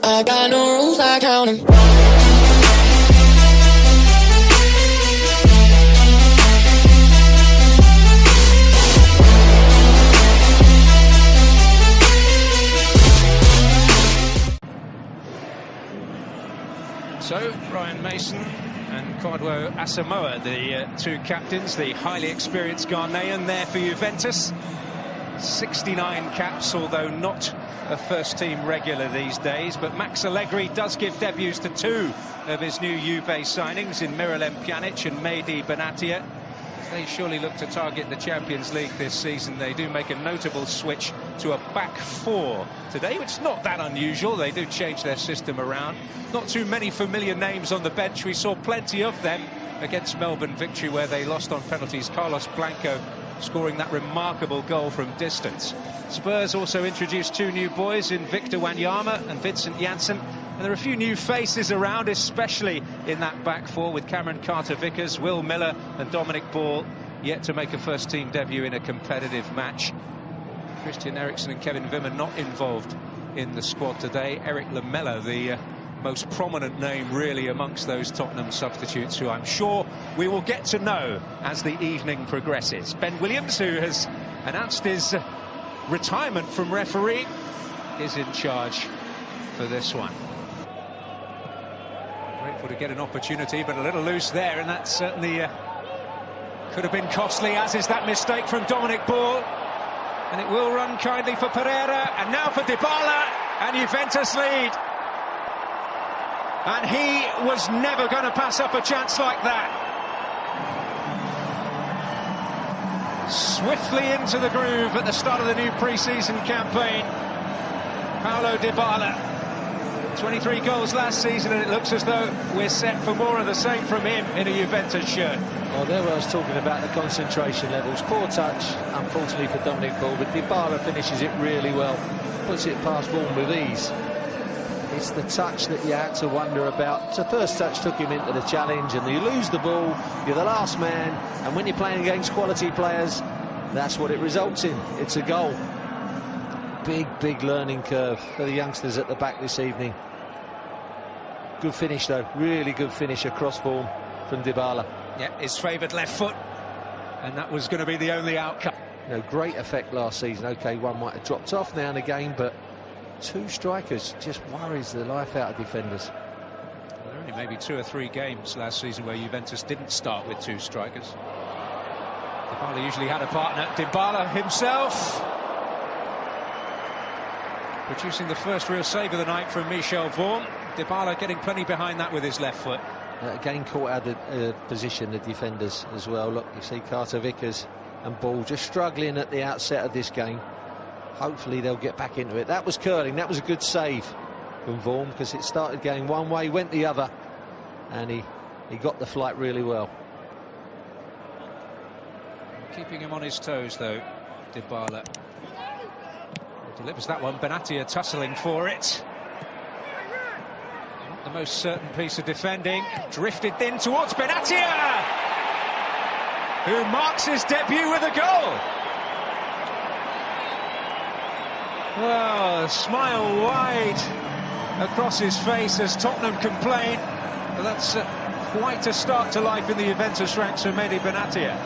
I got no rules, I count 'em. So, Ryan Mason and Kwadwo Asamoah, the two captains, the highly experienced Ghanaian there for Juventus. 69 caps, although not a first-team regular these days. But Max Allegri does give debuts to two of his new Juve signings in Miralem Pjanic and Mehdi Benatia. They surely look to target the Champions League this season. They do make a notable switch to a back four today, which is not that unusual. They do change their system around. Not too many familiar names on the bench. We saw plenty of them against Melbourne victory, where they lost on penalties. Carlos Blanco scoring that remarkable goal from distance. Spurs also introduced two new boys in Victor Wanyama and Vincent Janssen. And there are a few new faces around, especially in that back four, with Cameron Carter-Vickers, Will Miller and Dominic Ball yet to make a first-team debut in a competitive match. Christian Eriksen and Kevin Wimmer not involved in the squad today. Eric Lamela, the most prominent name really amongst those Tottenham substitutes, who I'm sure we will get to know as the evening progresses. Ben Williams, who has announced his retirement from refereeing, is in charge for this one. Grateful to get an opportunity, but a little loose there, and that certainly could have been costly, as is that mistake from Dominic Ball. And it will run kindly for Pereira, and now for Dybala, and Juventus lead. And he was never going to pass up a chance like that. Swiftly into the groove at the start of the new pre-season campaign, Paulo Dybala. 23 goals last season, and it looks as though we're set for more of the same from him in a Juventus shirt. Well, there I was talking about the concentration levels. Poor touch, unfortunately, for Dominic Ball, but Dybala finishes it really well. Puts it past Vaughan with ease. It's the touch that you had to wonder about. So first touch took him into the challenge, and you lose the ball, you're the last man, and when you're playing against quality players, that's what it results in. It's a goal. Big learning curve for the youngsters at the back this evening. Good finish though, really good finish across form from Dybala. Yeah, his favoured left foot, and that was going to be the only outcome. No, great effect last season. OK, one might have dropped off now and again, but two strikers just worries the life out of defenders. There were only maybe 2 or 3 games last season where Juventus didn't start with two strikers. Dybala usually had a partner. Dybala himself producing the first real save of the night from Michel Vaughan. Dybala getting plenty behind that with his left foot. Again caught out of position, the defenders as well. Look, you see Carter-Vickers and Ball just struggling at the outset of this game. Hopefully they'll get back into it. That was curling. That was a good save from Vaughan, because it started going one way, went the other, and he got the flight really well. Keeping him on his toes though, Dybala. Delivers that one. Benatia tussling for it. Not the most certain piece of defending. Drifted in towards Benatia, who marks his debut with a goal. Well, a smile wide across his face as Tottenham complain. But that's quite a start to life in the Juventus ranks for Mehdi Benatia.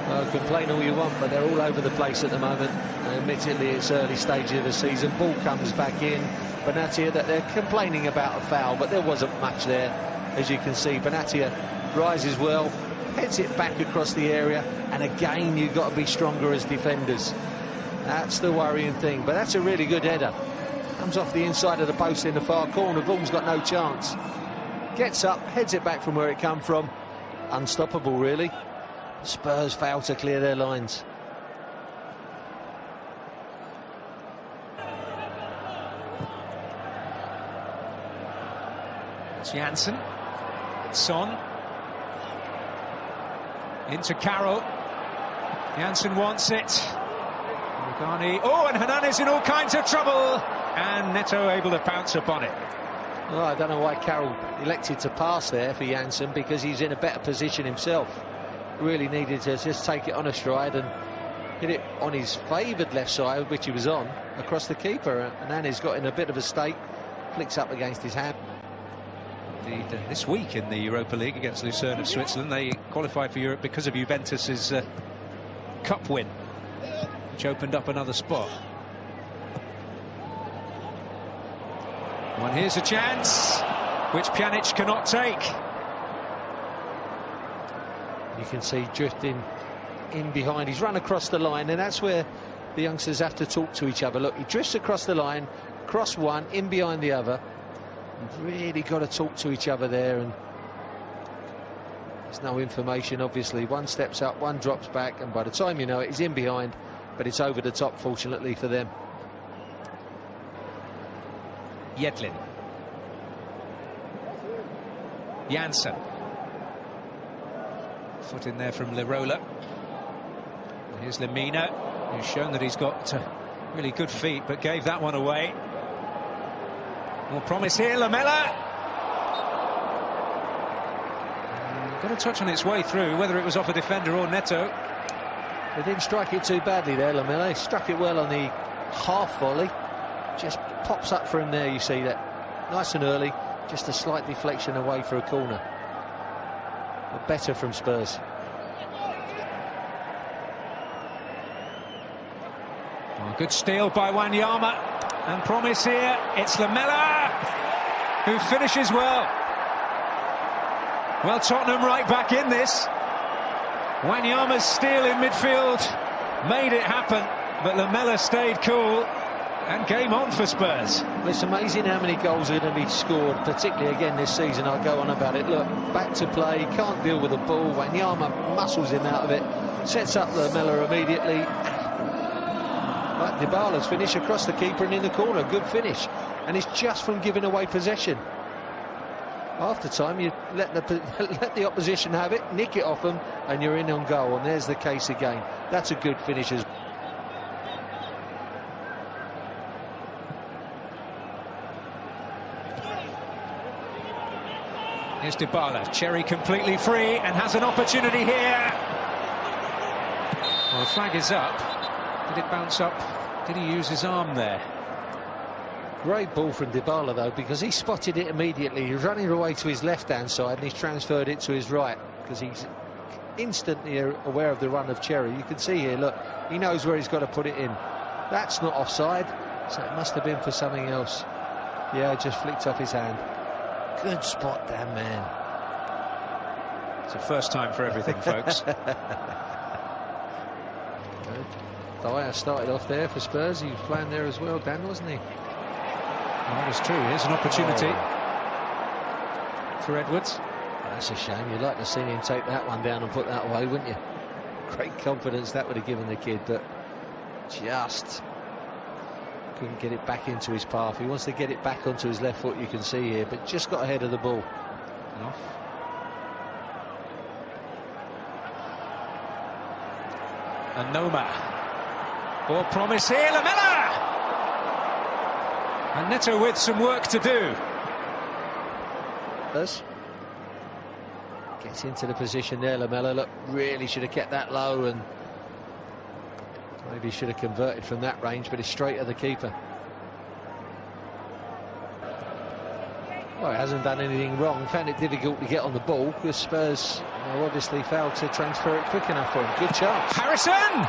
Well, complain all you want, but they're all over the place at the moment. Admittedly, it's early stages of the season. Ball comes back in. Benatia, that they're complaining about a foul, but there wasn't much there, as you can see. Benatia rises well, heads it back across the area, and again, you've got to be stronger as defenders. That's the worrying thing, but that's a really good header. Comes off the inside of the post in the far corner. Vaughan's got no chance. Gets up, heads it back from where it come from. Unstoppable, really. Spurs fail to clear their lines. It's Janssen. Son. Into Carroll. Janssen wants it. Rugani. Oh, and Hernandez in all kinds of trouble. And Neto able to pounce upon it. Well, I don't know why Carroll elected to pass there for Janssen, because he's in a better position himself. Really needed to just take it on a stride and hit it on his favoured left side, which he was on, across the keeper. And Hernandez got in a bit of a state, flicks up against his hand. Indeed, this week in the Europa League against Lucerne of Switzerland, they qualified for Europe because of Juventus's cup win, which opened up another spot. Well, here's a chance which Pjanic cannot take. You can see drifting in behind. He's run across the line, and that's where the youngsters have to talk to each other. Look, he drifts across the line, cross one, in behind the other. You've really got to talk to each other there, and there's no information, obviously. One steps up, one drops back, and by the time you know it, he's in behind, but it's over the top, fortunately for them. Yedlin. Janssen. Foot in there from Lirola. Here's Lemina, who's shown that he's got really good feet, but gave that one away. More promise here, Lamela. Got a touch on its way through, whether it was off a defender or Neto. They didn't strike it too badly there, Lamela. He struck it well on the half volley. Just pops up for him there, you see that. Nice and early, just a slight deflection away for a corner. But better from Spurs. Oh, good steal by Wanyama. And promise here, it's Lamela who finishes well. Well, Tottenham right back in this. Wanyama's steal in midfield made it happen, but Lamela stayed cool and game on for Spurs. It's amazing how many goals are going to be scored, particularly again this season. I'll go on about it. Look, back to play, can't deal with the ball. Wanyama muscles him out of it, sets up Lamela immediately. But Dybala's finish across the keeper and in the corner, good finish, and it's just from giving away possession. After time, you let the opposition have it, nick it off them, and you're in on goal. And there's the case again. That's a good finish. Here's Dybala, Cherry completely free and has an opportunity here. Well, the flag is up. Did it bounce up? Did he use his arm there? Great ball from Dybala, though, because he spotted it immediately. He was running away to his left-hand side, and he's transferred it to his right, because he's instantly aware of the run of Cherry. You can see here, look, he knows where he's got to put it in. That's not offside, so it must have been for something else. Yeah, just flicked off his hand. Good spot, damn man. It's a first time for everything, folks. Dyer started off there for Spurs. He was playing there as well, Dan, wasn't he? Well, that is true. Here's an opportunity for Edwards. That's a shame. You'd like to see him take that one down and put that away, wouldn't you? Great confidence that would have given the kid, but just couldn't get it back into his path. He wants to get it back onto his left foot, you can see here, but just got ahead of the ball. Off. And Noma. Or promise here, Lamela! And Neto with some work to do. Gets into the position there, Lamela. Look, really should have kept that low, and maybe should have converted from that range, but it's straight at the keeper. Well, he hasn't done anything wrong. Found it difficult to get on the ball because Spurs obviously failed to transfer it quick enough for him. Good chance. Harrison!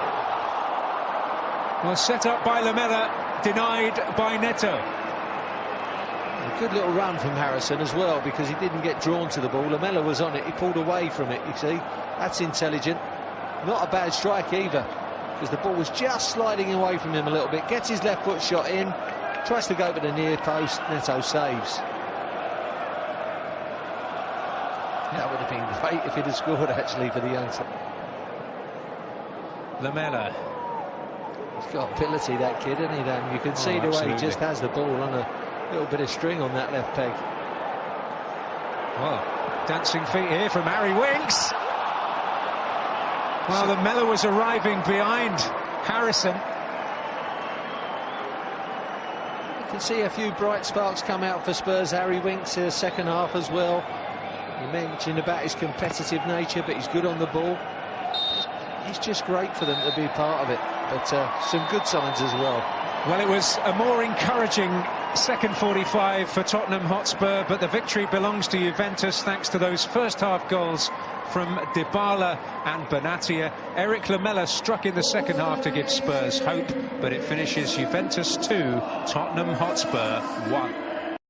Well, set up by Lamela, denied by Neto. A good little run from Harrison as well, because he didn't get drawn to the ball. Lamela was on it, he pulled away from it, you see. That's intelligent. Not a bad strike either, because the ball was just sliding away from him a little bit. Gets his left foot shot in, tries to go for the near post, Neto saves. That would have been great if he'd have scored, actually, for the youngster. Lamela. He's got ability, that kid, isn't he, Dan? You can see the way he just has the ball on a little bit of string on that left peg. Well, dancing feet here from Harry Winks. Well, Lamela was arriving behind Harrison. You can see a few bright sparks come out for Spurs. Harry Winks in the second half as well. You mentioned about his competitive nature, but he's good on the ball. It's just great for them to be part of it, but some good signs as well. Well, it was a more encouraging Second 45 for Tottenham Hotspur, but the victory belongs to Juventus thanks to those first half goals from Dybala and Benatia. Eric Lamela struck in the second half to give Spurs hope, but it finishes Juventus 2, Tottenham Hotspur 1.